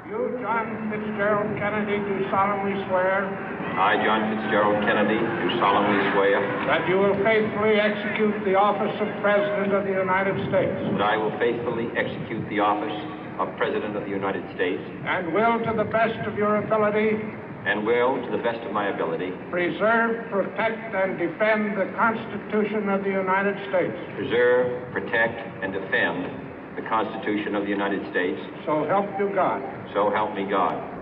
You, John Fitzgerald Kennedy, do solemnly swear. I, John Fitzgerald Kennedy, do solemnly swear. That you will faithfully execute the office of President of the United States. That I will faithfully execute the office of President of the United States. And will, to the best of your ability. And will, to the best of my ability. Preserve, protect, and defend the Constitution of the United States. Preserve, protect, and defend the Constitution of the United States. So help you God. So help me God.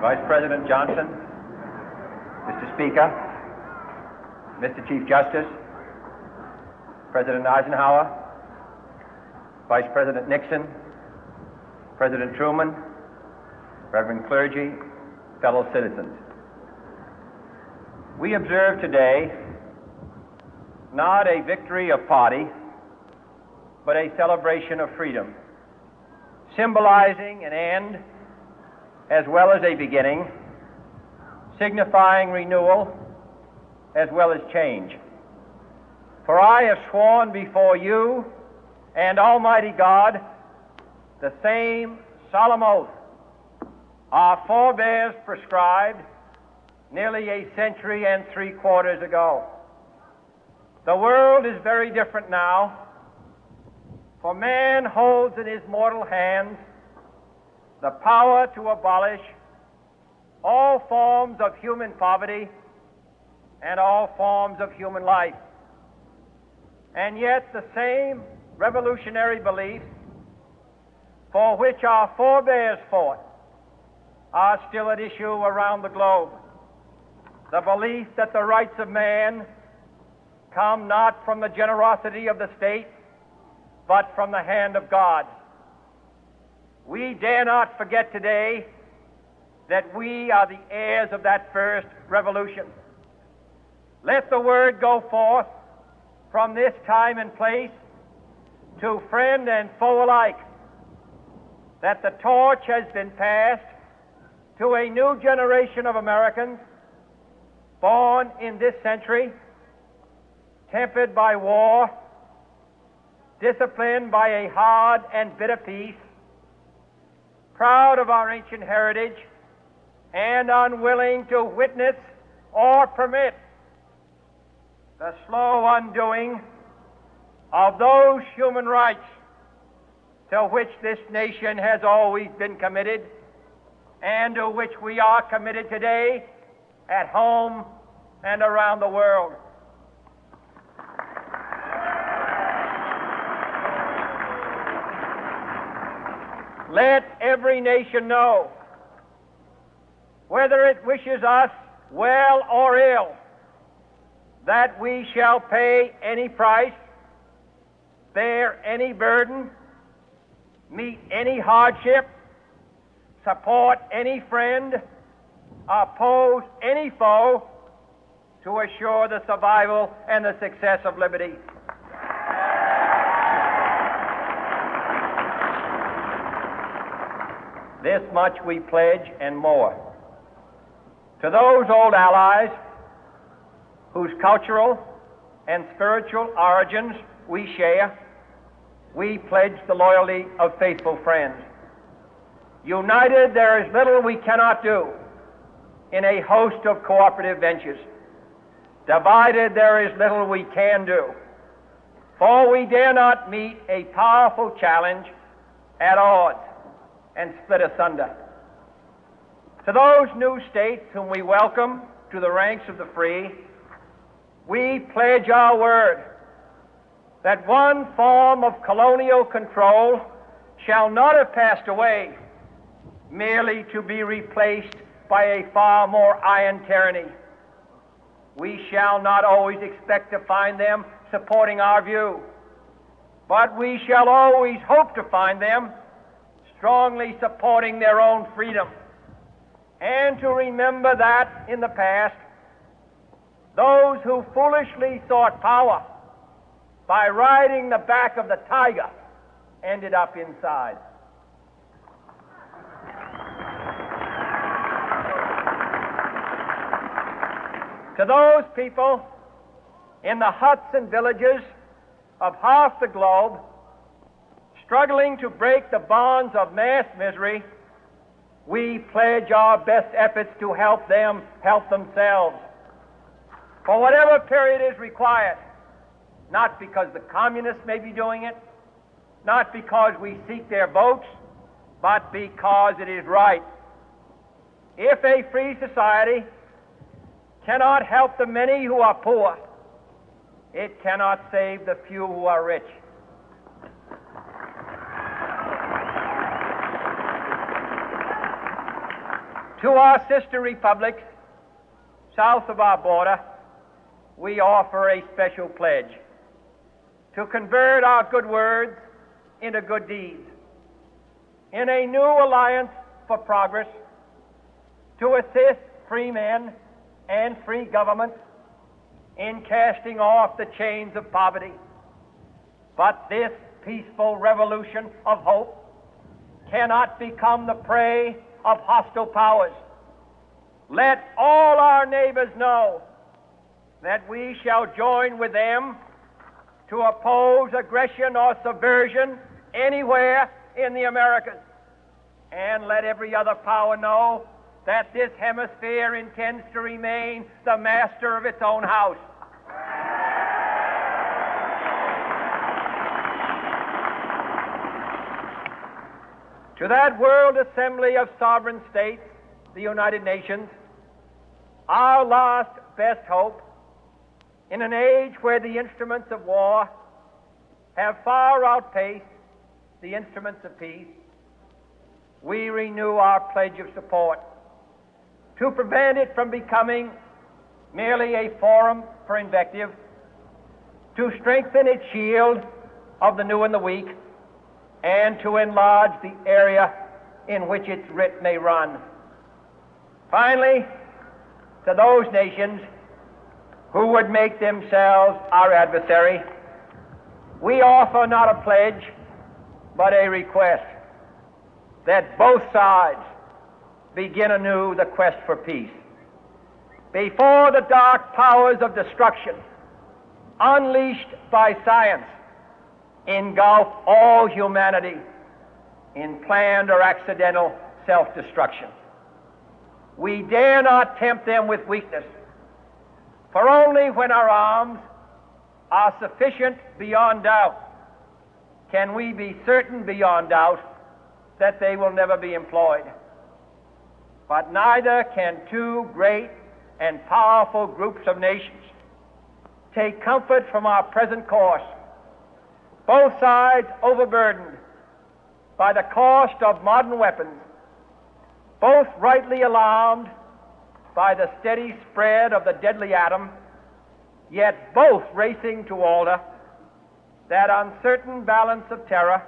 Vice President Johnson, Mr. Speaker, Mr. Chief Justice, President Eisenhower, Vice President Nixon, President Truman, Reverend clergy, fellow citizens. We observe today not a victory of party, but a celebration of freedom, symbolizing an end as well as a beginning, signifying renewal as well as change. For I have sworn before you and Almighty God the same solemn oath our forebears prescribed nearly a century and 3/4 ago. The world is very different now, for man holds in his mortal hands the power to abolish all forms of human poverty and all forms of human life. And yet the same revolutionary beliefs for which our forebears fought are still at issue around the globe. The belief that the rights of man come not from the generosity of the state, but from the hand of God. We dare not forget today that we are the heirs of that first revolution. Let the word go forth from this time and place to friend and foe alike that the torch has been passed to a new generation of Americans born in this century, tempered by war, disciplined by a hard and bitter peace, proud of our ancient heritage, and unwilling to witness or permit the slow undoing of those human rights to which this nation has always been committed and to which we are committed today at home and around the world. Let every nation know, whether it wishes us well or ill, that we shall pay any price, bear any burden, meet any hardship, support any friend, oppose any foe to assure the survival and the success of liberty. This much we pledge and more. To those old allies whose cultural and spiritual origins we share, we pledge the loyalty of faithful friends. United, there is little we cannot do in a host of cooperative ventures. Divided, there is little we can do, for we dare not meet a powerful challenge at odds and split asunder. To those new states whom we welcome to the ranks of the free, we pledge our word that one form of colonial control shall not have passed away, merely to be replaced by a far more iron tyranny. We shall not always expect to find them supporting our view, but we shall always hope to find them strongly supporting their own freedom, and to remember that in the past, those who foolishly sought power by riding the back of the tiger ended up inside. To those people in the huts and villages of half the globe struggling to break the bonds of mass misery, we pledge our best efforts to help them help themselves for whatever period is required, not because the communists may be doing it, not because we seek their votes, but because it is right. If a free society cannot help the many who are poor, it cannot save the few who are rich. To our sister republics south of our border, we offer a special pledge to convert our good words into good deeds, in a new alliance for progress, to assist free men and free governments in casting off the chains of poverty. But this peaceful revolution of hope cannot become the prey of hostile powers. Let all our neighbors know that we shall join with them to oppose aggression or subversion anywhere in the Americas. And let every other power know that this hemisphere intends to remain the master of its own house. To that World Assembly of Sovereign States, the United Nations, our last best hope, in an age where the instruments of war have far outpaced the instruments of peace, we renew our pledge of support to prevent it from becoming merely a forum for invective, to strengthen its shield of the new and the weak, and to enlarge the area in which its writ may run. Finally, to those nations who would make themselves our adversary, we offer not a pledge, but a request that both sides begin anew the quest for peace. Before the dark powers of destruction, unleashed by science, engulf all humanity in planned or accidental self-destruction, we dare not tempt them with weakness, for only when our arms are sufficient beyond doubt can we be certain beyond doubt that they will never be employed. But neither can two great and powerful groups of nations take comfort from our present course, both sides overburdened by the cost of modern weapons, both rightly alarmed by the steady spread of the deadly atom, yet both racing to alter that uncertain balance of terror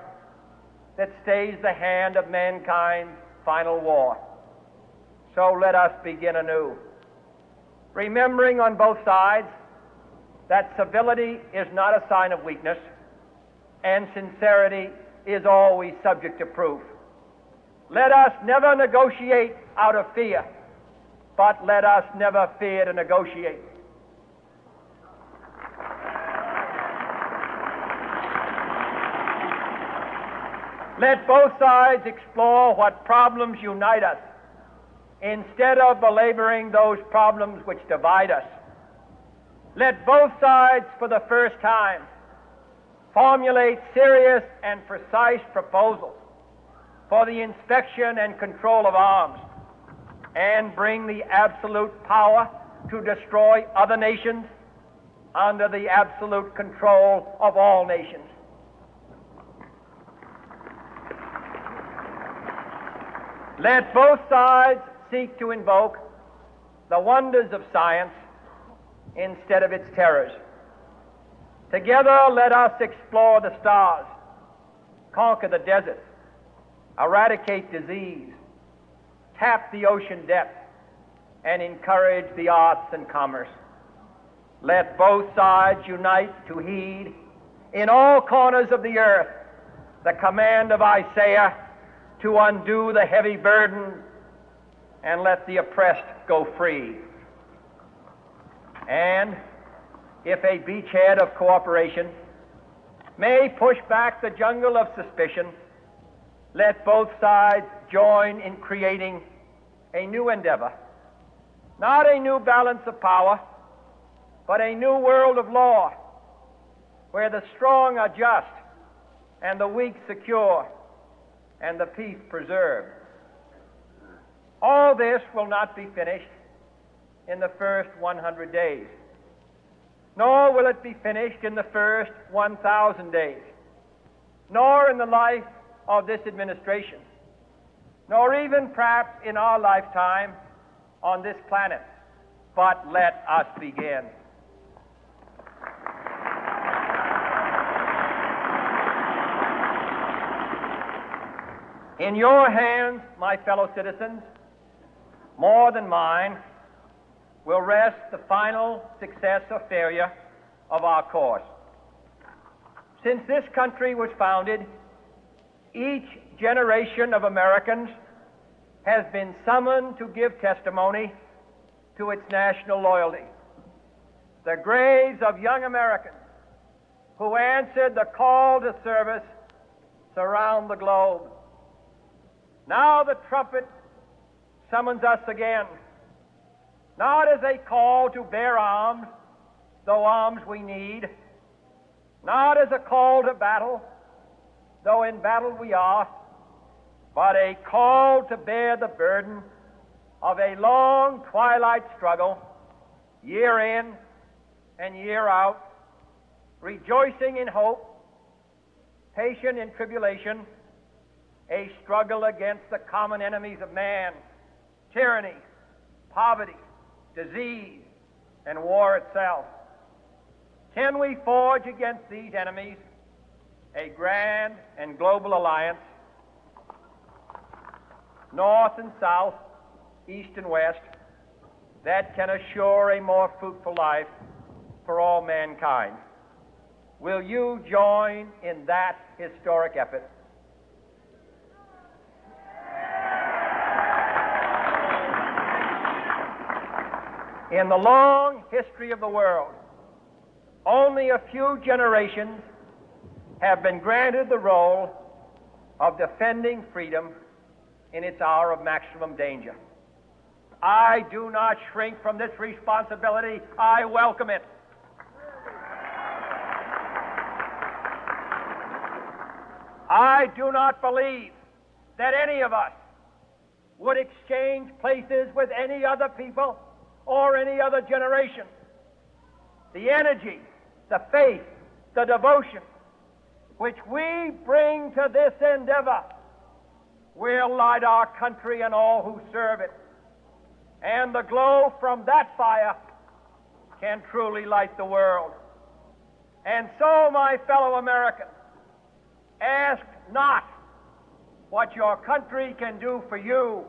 that stays the hand of mankind's final war. So let us begin anew, remembering on both sides that civility is not a sign of weakness, and sincerity is always subject to proof. Let us never negotiate out of fear, but let us never fear to negotiate. Let both sides explore what problems unite us, instead of belaboring those problems which divide us. Let both sides, for the first time, formulate serious and precise proposals for the inspection and control of arms, and bring the absolute power to destroy other nations under the absolute control of all nations. Let both sides seek to invoke the wonders of science instead of its terrors. Together, let us explore the stars, conquer the deserts, eradicate disease, tap the ocean depth, and encourage the arts and commerce. Let both sides unite to heed in all corners of the earth the command of Isaiah to undo the heavy burden and let the oppressed go free. And if a beachhead of cooperation may push back the jungle of suspicion, let both sides join in creating a new endeavor, not a new balance of power, but a new world of law, where the strong are just and the weak secure and the peace preserved. All this will not be finished in the first 100 days, nor will it be finished in the first 1,000 days, nor in the life of this administration, nor even perhaps in our lifetime on this planet. But let us begin. In your hands, my fellow citizens, more than mine, will rest the final success or failure of our course. Since this country was founded, each generation of Americans has been summoned to give testimony to its national loyalty. The graves of young Americans who answered the call to service surround the globe. Now the trumpet summons us again, not as a call to bear arms, though arms we need, not as a call to battle, though in battle we are, but a call to bear the burden of a long twilight struggle, year in and year out, rejoicing in hope, patient in tribulation, a struggle against the common enemies of man, tyranny, poverty, disease, and war itself. Can we forge against these enemies a grand and global alliance, north and south, east and west, that can assure a more fruitful life for all mankind? Will you join in that historic effort? In the long history of the world, only a few generations have been granted the role of defending freedom in its hour of maximum danger. I do not shrink from this responsibility. I welcome it. I do not believe that any of us would exchange places with any other people or any other generation. The energy, the faith, the devotion which we bring to this endeavor will light our country and all who serve it. And the glow from that fire can truly light the world. And so, my fellow Americans, ask not what your country can do for you.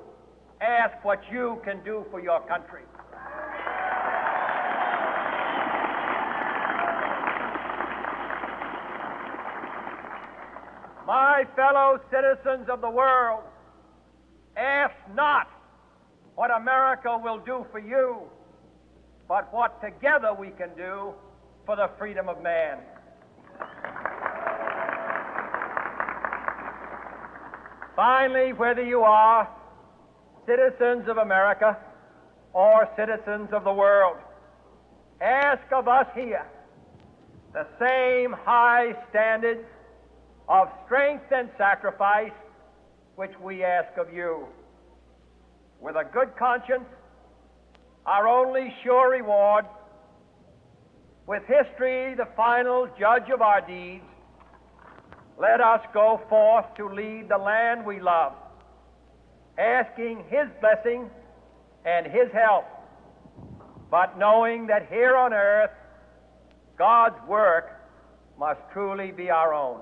Ask what you can do for your country. My fellow citizens of the world, ask not what America will do for you, but what together we can do for the freedom of man. Finally, whether you are citizens of America or citizens of the world, ask of us here the same high standards of strength and sacrifice which we ask of you. With a good conscience, our only sure reward, with history the final judge of our deeds, let us go forth to lead the land we love, asking His blessing and His help, but knowing that here on earth God's work must truly be our own.